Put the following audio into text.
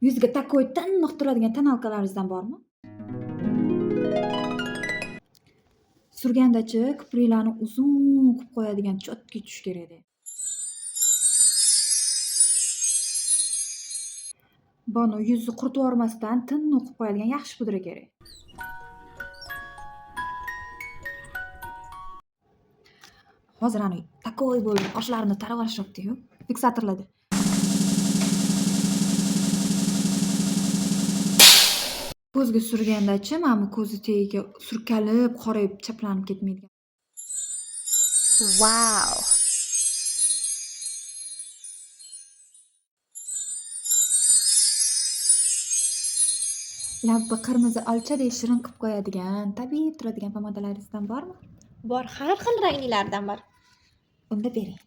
Yuzga takoy tiniq turadigan tonalkalaringizdan bormi? Surgandachi kipriklarni uzun qilib qo'yadigan chotki tush kerak. Buni yuzni quritib yubormasdan tiniq qilib qo'yadigan yaxshi pudra kerak. Hozir ani takoy bo'lib qoshlarini tarab olishyapti-yu, fiksatorlarda. Ko'zga surgandachi mana bu ko'zi tagiga surkalib, qorayib, chaplanib ketmaydigan. Wow. Labbi qirmizi olchadek shirin qilib qo'yadigan, tabiiy turadigan pomadalaringizdan bormi? Bor, har xil ranglardan bor. Unda bering.